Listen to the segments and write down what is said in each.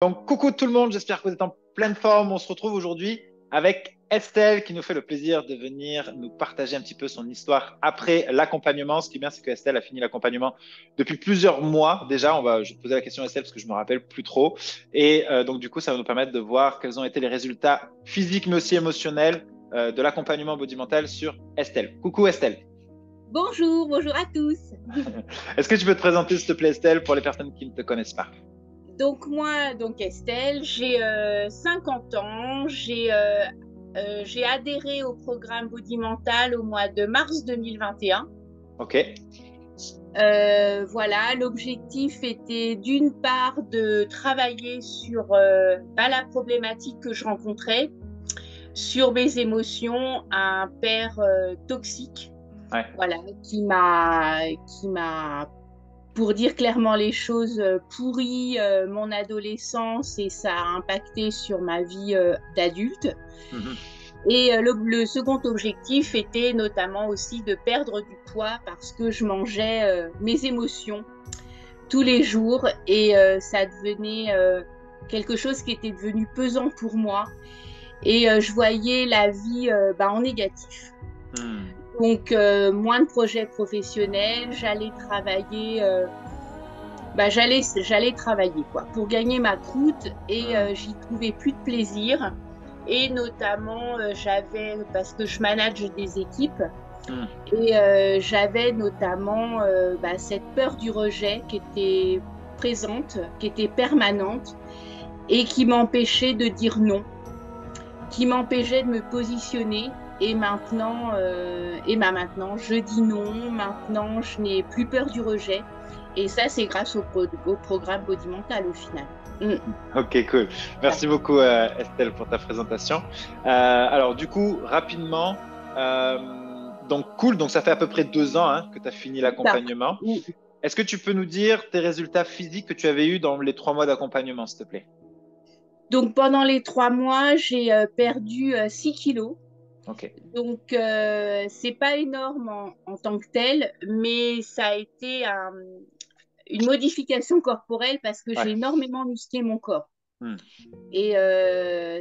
Donc, coucou tout le monde, j'espère que vous êtes en pleine forme. On se retrouve aujourd'hui avec Estelle qui nous fait le plaisir de venir nous partager un petit peu son histoire après l'accompagnement. Ce qui est bien, c'est que Estelle a fini l'accompagnement depuis plusieurs mois déjà. Je vais te poser la question à Estelle parce que je me rappelle plus trop. Et donc, du coup, ça va nous permettre de voir quels ont été les résultats physiques mais aussi émotionnels de l'accompagnement Body Mental sur Estelle. Coucou Estelle. Bonjour, bonjour à tous. Est-ce que tu peux te présenter, s'il te plaît, Estelle, pour les personnes qui ne te connaissent pas? Donc moi, donc Estelle, j'ai 50 ans, j'ai adhéré au programme Body Mental au mois de mars 2021. Ok. Voilà, l'objectif était d'une part de travailler sur la problématique que je rencontrais, sur mes émotions, un père toxique, Ouais. voilà, qui m'a pour dire clairement les choses, pourri mon adolescence et ça a impacté sur ma vie d'adulte. Mhm. Et le second objectif était notamment aussi de perdre du poids parce que je mangeais mes émotions tous les jours et ça devenait quelque chose qui était devenu pesant pour moi et je voyais la vie en négatif. Hmm. Donc, moins de projets professionnels, j'allais travailler quoi, pour gagner ma croûte et Hmm. j'y trouvais plus de plaisir. Et notamment, parce que je manage des équipes, Hmm. et j'avais notamment cette peur du rejet qui était présente, qui était permanente et qui m'empêchait de dire non, qui m'empêchait de me positionner. Et maintenant, je dis non. Maintenant, je n'ai plus peur du rejet. Et ça, c'est grâce au programme Body Mental au final. Mm. Ok, cool. Voilà. Merci beaucoup, Estelle, pour ta présentation. Alors, du coup, rapidement, donc cool. Donc, ça fait à peu près 2 ans hein, que tu as fini Ça. l'accompagnement. Mm. Est-ce que tu peux nous dire tes résultats physiques que tu avais eus dans les 3 mois d'accompagnement, s'il te plaît? Donc, pendant les 3 mois, j'ai perdu 6 kilos. Ok. Donc, c'est pas énorme en tant que tel, mais ça a été une modification corporelle parce que Ouais. j'ai énormément musclé mon corps. Hmm. Et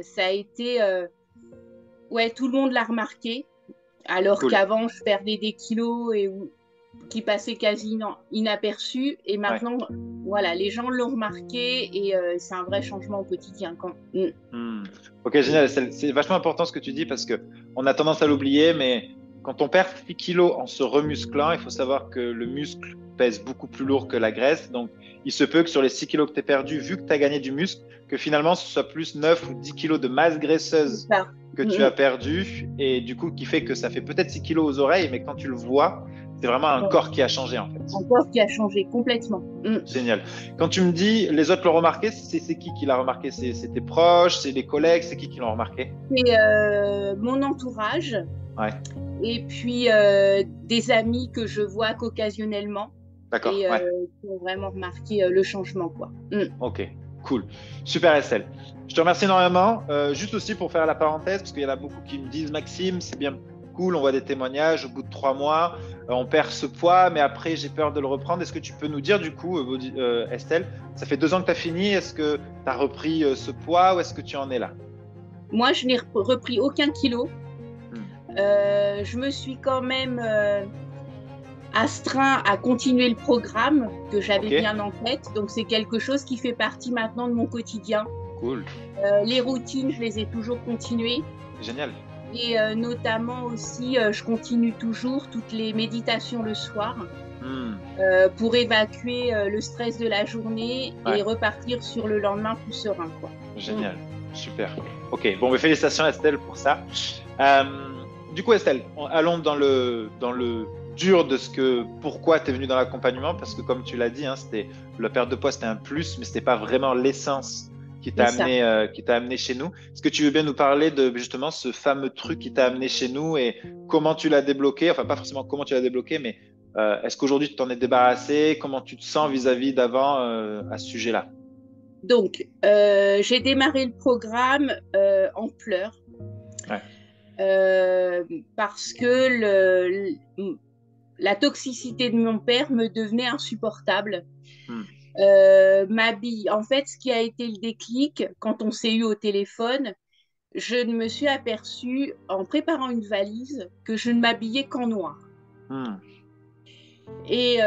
ça a été, ouais, tout le monde l'a remarqué, alors Cool. qu'avant, je perdais des kilos qui passaient quasi inaperçus. Et Ouais. maintenant, voilà, les gens l'ont remarqué et c'est un vrai changement au quotidien. Hmm. Ok, génial. C'est vachement important ce que tu dis parce que on a tendance à l'oublier, mais quand on perd 6 kilos en se remusclant, il faut savoir que le muscle pèse beaucoup plus lourd que la graisse. Donc, il se peut que sur les 6 kilos que tu as perdus, vu que tu as gagné du muscle, que finalement ce soit plus 9 ou 10 kilos de masse C'est graisseuse ça. que Mm, tu as mm. perdu et du coup qui fait que ça fait peut-être 6 kilos aux oreilles, mais quand tu le vois, c'est vraiment un Ouais. corps qui a changé en fait. Un corps qui a changé complètement. Mm. Génial. Quand tu me dis les autres l'ont remarqué, c'est qui l'a remarqué? C'est tes proches, c'est les collègues, c'est qui l'ont remarqué? C'est mon entourage Ouais, et puis des amis que je vois qu'occasionnellement d'accord, et ouais, qui ont vraiment remarqué le changement, quoi. Mm. ok, cool. Super Estelle. Je te remercie énormément. Juste aussi pour faire la parenthèse, parce qu'il y en a beaucoup qui me disent, Maxime, c'est bien cool, on voit des témoignages au bout de 3 mois, on perd ce poids, mais après j'ai peur de le reprendre. Est-ce que tu peux nous dire du coup, Estelle, ça fait 2 ans que tu as fini, est-ce que tu as repris ce poids ou est-ce que tu en es là? Moi, je n'ai repris aucun kilo. Hmm. Je me suis quand même astreint à continuer le programme que j'avais Ok, bien en tête. Donc, c'est quelque chose qui fait partie maintenant de mon quotidien. cool, Les routines, je les ai toujours continuées. génial. Et notamment aussi, je continue toujours toutes les méditations le soir Hmm. pour évacuer le stress de la journée et Ouais. repartir sur le lendemain plus serein, quoi. Mm. Génial, super. Ok, bon, mais félicitations Estelle pour ça. Euh, du coup, Estelle, allons dans le dur de pourquoi tu es venue dans l'accompagnement, parce que comme tu l'as dit, hein, la perte de poids, c'était un plus, mais c'était pas vraiment l'essence C'est ça. qui t'a amené chez nous. Est-ce que tu veux bien nous parler de justement ce fameux truc qui t'a amené chez nous et comment tu l'as débloqué? Enfin, pas forcément comment tu l'as débloqué, mais est-ce qu'aujourd'hui tu t'en es débarrassé? Comment tu te sens vis-à-vis d'avant à ce sujet-là? Donc, j'ai démarré le programme en pleurs Ouais. euh, parce que la toxicité de mon père me devenait insupportable. Hmm. m'habille. En fait, ce qui a été le déclic, quand on s'est eu au téléphone, je me suis aperçue, en préparant une valise, que je ne m'habillais qu'en noir. Hmm. Et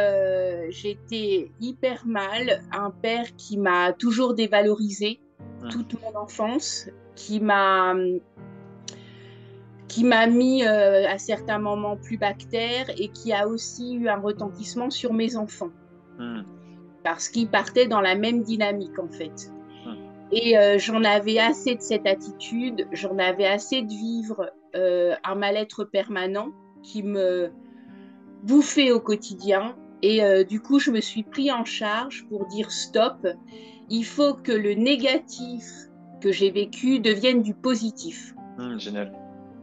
j'étais hyper mal. Un père qui m'a toujours dévalorisée toute mon enfance, qui m'a mis à certains moments plus bactère et qui a aussi eu un retentissement sur mes enfants. Parce qu'ils partaient dans la même dynamique en fait. Et j'en avais assez de cette attitude, j'en avais assez de vivre un mal-être permanent qui me bouffait au quotidien. Et du coup, je me suis pris en charge pour dire stop, il faut que le négatif que j'ai vécu devienne du positif. Génial.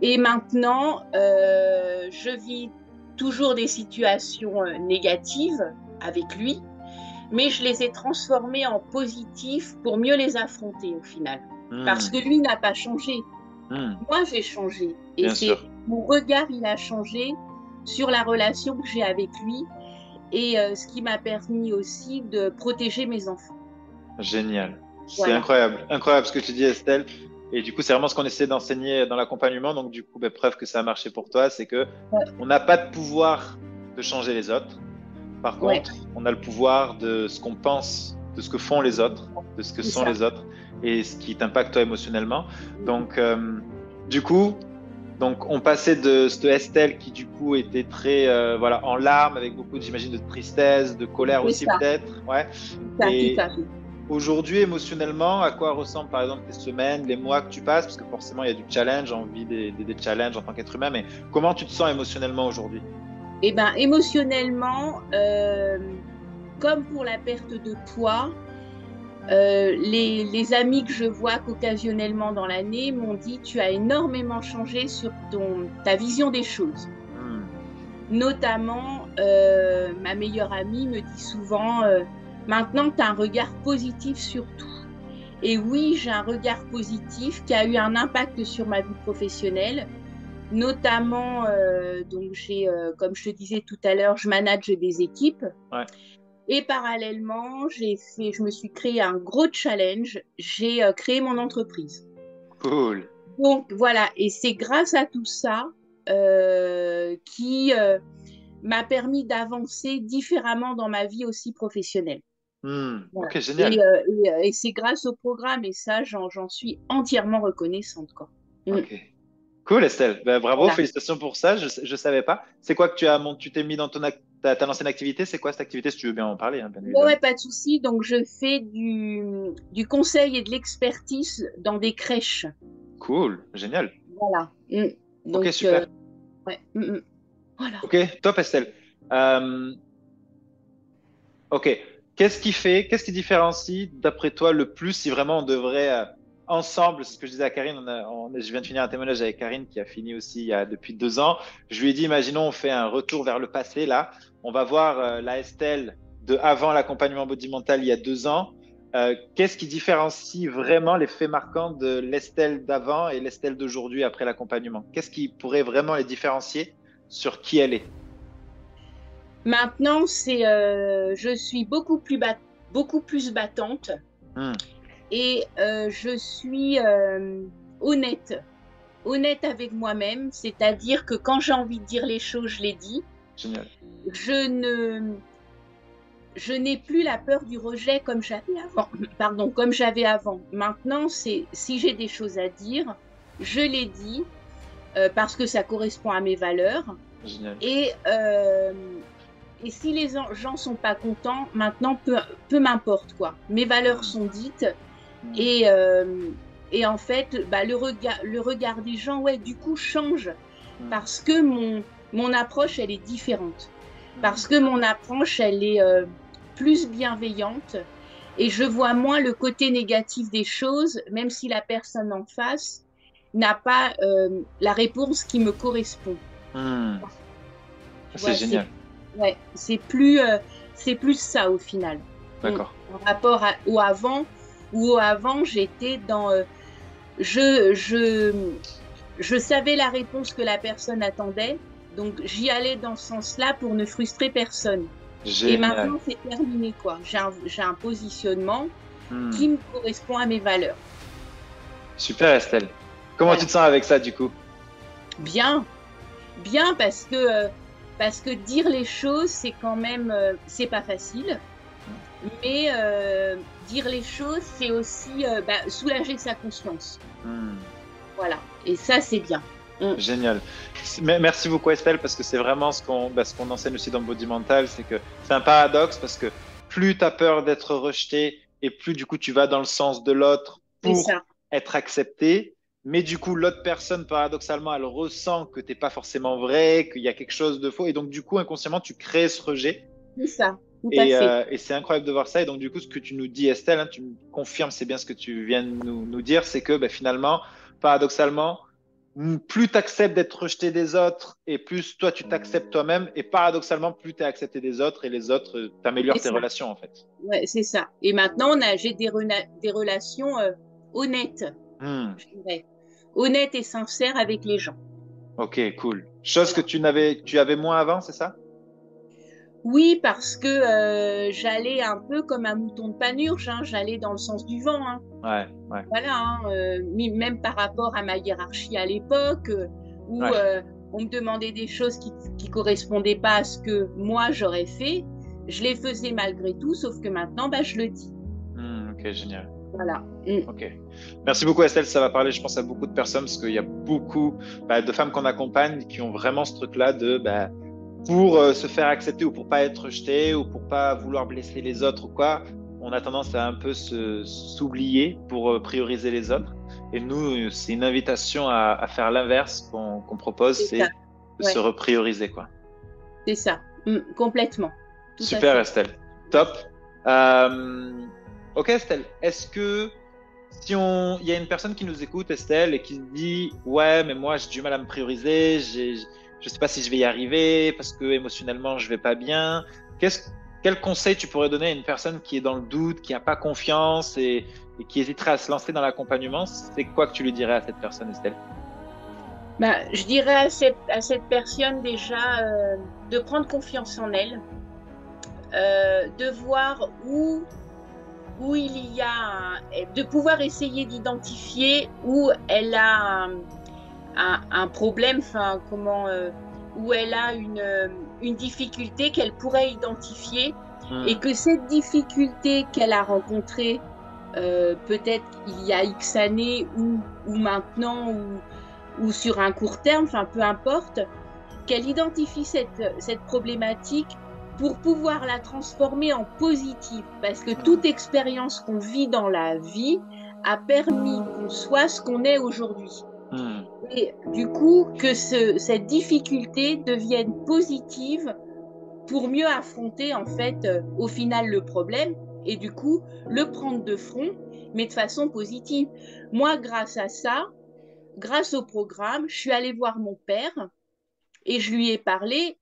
Et maintenant, je vis toujours des situations négatives avec lui, mais je les ai transformées en positifs pour mieux les affronter au final. Parce que lui n'a pas changé. Moi, j'ai changé. Et Bien sûr. mon regard, il a changé sur la relation que j'ai avec lui et ce qui m'a permis aussi de protéger mes enfants. Génial. C'est Voilà. incroyable. Incroyable ce que tu dis, Estelle. Et du coup, c'est vraiment ce qu'on essaie d'enseigner dans l'accompagnement. Donc, du coup, preuve que ça a marché pour toi, c'est que on n'a pas de pouvoir de changer les autres. Par contre, on a le pouvoir de ce qu'on pense, de ce que font les autres, de ce que sont les autres et ce qui t'impacte toi émotionnellement. Donc, du coup, on passait de cette Estelle qui, du coup, était très voilà, en larmes, avec beaucoup, j'imagine, de tristesse, de colère aussi, peut-être. Ouais. Et aujourd'hui, émotionnellement, à quoi ressemblent, par exemple, tes semaines, les mois que tu passes? Parce que forcément, il y a du challenge, on vit des challenges en tant qu'être humain. Mais comment tu te sens émotionnellement aujourd'hui? Eh bien, émotionnellement, comme pour la perte de poids, les amis que je vois qu'occasionnellement dans l'année m'ont dit tu as énormément changé sur ta vision des choses. Notamment, ma meilleure amie me dit souvent maintenant tu as un regard positif sur tout. Et oui, j'ai un regard positif qui a eu un impact sur ma vie professionnelle. Notamment, donc comme je te disais tout à l'heure, je manage des équipes. Ouais. Et parallèlement, je me suis créé un gros challenge. J'ai créé mon entreprise. Cool. Donc voilà, et c'est grâce à tout ça qui m'a permis d'avancer différemment dans ma vie aussi professionnelle. Voilà. Ok, génial. Et c'est grâce au programme, et ça, j'en suis entièrement reconnaissante, quoi. Ok. Cool, Estelle. Bravo, Voilà. félicitations pour ça. Je savais pas. C'est quoi que tu t'es mis dans ta lancé une activité? C'est quoi cette activité, si tu veux bien en parler, hein, bien évidemment. Ouais, pas de souci. Donc, je fais du conseil et de l'expertise dans des crèches. Cool, génial. Voilà. Donc, ok, super. Ouais. Voilà. Ok, top, Estelle. Ok, qu'est-ce qui différencie, d'après toi, le plus, si vraiment on devrait ensemble, c'est ce que je disais à Karine, je viens de finir un témoignage avec Karine qui a fini aussi depuis 2 ans. Je lui ai dit, imaginons, on fait un retour vers le passé, là. On va voir la Estelle de avant l'accompagnement body mental il y a 2 ans. Qu'est-ce qui différencie vraiment les faits marquants de l'Estelle d'avant et l'Estelle d'aujourd'hui après l'accompagnement? Qu'est-ce qui pourrait vraiment les différencier sur qui elle est? Maintenant, je suis beaucoup plus battante et je suis honnête avec moi-même, c'est-à-dire que quand j'ai envie de dire les choses, je les dis. Génial. Je n'ai plus la peur du rejet comme j'avais avant. Pardon, comme j'avais avant. Maintenant, si j'ai des choses à dire, je les dis parce que ça correspond à mes valeurs. Génial. Et si les gens sont pas contents, maintenant, peu m'importe quoi. Mes valeurs sont dites et en fait, le regard des gens, ouais, du coup, change parce que mon approche, elle est différente. Parce que mon approche, elle est plus bienveillante et je vois moins le côté négatif des choses, même si la personne en face n'a pas la réponse qui me correspond. C'est génial. Ouais, c'est plus ça au final. D'accord. En rapport au avant, j'étais dans je savais la réponse que la personne attendait, donc j'y allais dans ce sens-là pour ne frustrer personne. Et Génial. maintenant, c'est terminé, quoi. J'ai un positionnement Hmm. qui me correspond à mes valeurs. Super, Estelle. Comment tu Voilà. te sens avec ça, du coup? Bien, bien parce que dire les choses, c'est quand même, c'est pas facile. Mais dire les choses, c'est aussi soulager sa conscience. Hmm. Voilà. Et ça, c'est bien. Mm. Génial. Merci beaucoup Estelle parce que c'est vraiment ce qu'on enseigne aussi dans le Body Mental, c'est que c'est un paradoxe parce que plus tu as peur d'être rejeté et plus du coup tu vas dans le sens de l'autre C'est pour ça. être accepté, mais du coup l'autre personne paradoxalement elle ressent que t'es pas forcément vrai, qu'il y a quelque chose de faux et donc du coup inconsciemment tu crées ce rejet C'est ça. Tout à fait. et c'est incroyable de voir ça et donc du coup ce que tu nous dis Estelle, hein, tu me confirmes, c'est bien ce que tu viens de nous dire, c'est que ben, finalement paradoxalement plus tu acceptes d'être rejeté des autres et plus toi tu t'acceptes toi-même et paradoxalement plus tu es accepté des autres et les autres C'est t'améliorent tes ça. relations en fait. Ouais, c'est ça. Et maintenant, j'ai des relations honnêtes, Hmm, je dirais. Honnêtes et sincères avec les gens. ok, cool. Chose que Voilà. tu avais moins avant, c'est ça? Oui, parce que j'allais un peu comme un mouton de panurge, hein, j'allais dans le sens du vent, hein. Ouais, ouais, Voilà, hein, même par rapport à ma hiérarchie à l'époque, où ouais. on me demandait des choses qui correspondaient pas à ce que moi j'aurais fait, je les faisais malgré tout, sauf que maintenant, bah, je le dis. Hmm, ok, génial. Voilà. Mm. Ok. Merci beaucoup Estelle, ça va parler je pense à beaucoup de personnes parce qu'il y a beaucoup de femmes qu'on accompagne qui ont vraiment ce truc-là de pour se faire accepter ou pour pas être rejeté ou pour pas vouloir blesser les autres ou quoi, on a tendance à un peu s'oublier pour prioriser les autres. Et nous, c'est une invitation à faire l'inverse qu'on propose, C'est ça. c'est de se Ouais, reprioriser, quoi. c'est ça. Mm, complètement. Tout à Super fait. Estelle, top. Euh, ok Estelle, est-ce que si il y a une personne qui nous écoute, Estelle, et qui se dit, ouais, mais moi j'ai du mal à me prioriser, je sais pas si je vais y arriver parce que émotionnellement je vais pas bien. Quel conseil tu pourrais donner à une personne qui est dans le doute, qui a pas confiance et qui hésiterait à se lancer dans l'accompagnement? C'est quoi que tu lui dirais à cette personne, Estelle? Bah, je dirais à cette personne déjà de prendre confiance en elle, de voir où il y a, de pouvoir essayer d'identifier où elle a un problème, enfin, où elle a une difficulté qu'elle pourrait identifier et Hmm, que cette difficulté qu'elle a rencontrée peut-être il y a X années ou maintenant ou sur un court terme, enfin peu importe, qu'elle identifie cette problématique pour pouvoir la transformer en positive. Parce que hmm, toute expérience qu'on vit dans la vie a permis qu'on soit ce qu'on est aujourd'hui. hmm, Et du coup, que cette difficulté devienne positive pour mieux affronter en fait au final le problème et du coup le prendre de front, mais de façon positive. Moi, grâce à ça, grâce au programme, je suis allée voir mon père et je lui ai parlé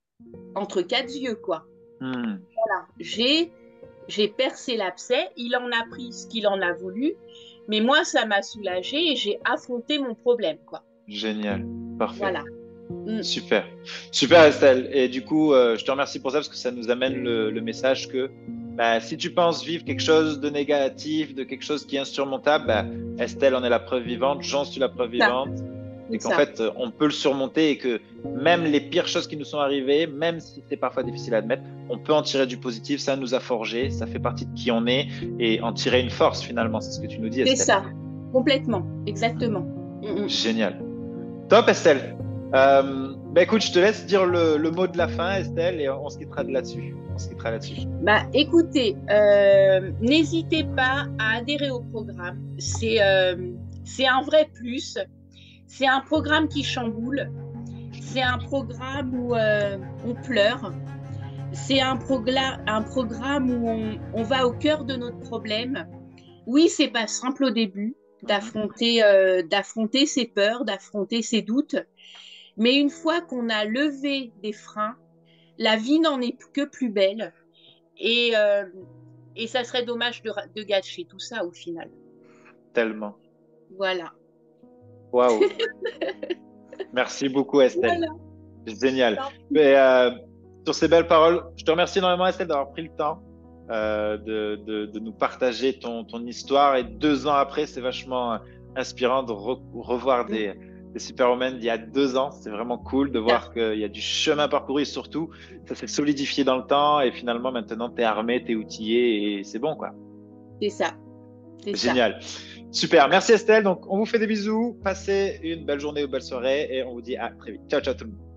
entre quatre yeux, quoi. hmm. J'ai j'ai percé l'abcès, il en a pris ce qu'il en a voulu, mais moi, ça m'a soulagée et j'ai affronté mon problème, quoi. Génial, parfait. Voilà. Mm. Super. Super Estelle. Et du coup, je te remercie pour ça parce que ça nous amène le message que si tu penses vivre quelque chose de négatif, de quelque chose qui est insurmontable, Estelle en est la preuve vivante, j'en suis la preuve Ça, vivante, et c'est qu'en ça. fait, on peut le surmonter et que même les pires choses qui nous sont arrivées, même si c'est parfois difficile à admettre, on peut en tirer du positif, ça nous a forgé, ça fait partie de qui on est, et en tirer une force finalement, c'est ce que tu nous dis C'est Estelle. ça. Complètement. Exactement. Mm, mm. Génial. Top, Estelle. Écoute, je te laisse dire le mot de la fin, Estelle, et on se quittera de là-dessus. On se quittera là-dessus. Bah, écoutez, n'hésitez pas à adhérer au programme. C'est un vrai plus. C'est un programme qui chamboule. C'est un programme où on pleure. C'est un programme où on va au cœur de notre problème. Oui, c'est pas simple au début Mhm. d'affronter ses peurs, d'affronter ses doutes. Mais une fois qu'on a levé des freins, la vie n'en est que plus belle. Et, euh, et ça serait dommage de gâcher tout ça au final. Tellement. Voilà. Waouh. Merci beaucoup, Estelle. Voilà. Génial. Mais, sur ces belles paroles. Je te remercie énormément, Estelle, d'avoir pris le temps de nous partager ton histoire. Et 2 ans après, c'est vachement inspirant de revoir des superwomen d'il y a 2 ans. C'est vraiment cool de voir qu'il y a du chemin parcouru et surtout, ça s'est solidifié dans le temps. Et finalement, maintenant, tu es armé, tu es outillé et c'est bon, quoi. C'est ça. Génial. Super. Merci, Estelle. Donc, on vous fait des bisous. Passez une belle journée ou belle soirée et on vous dit à très vite. Ciao, ciao tout le monde.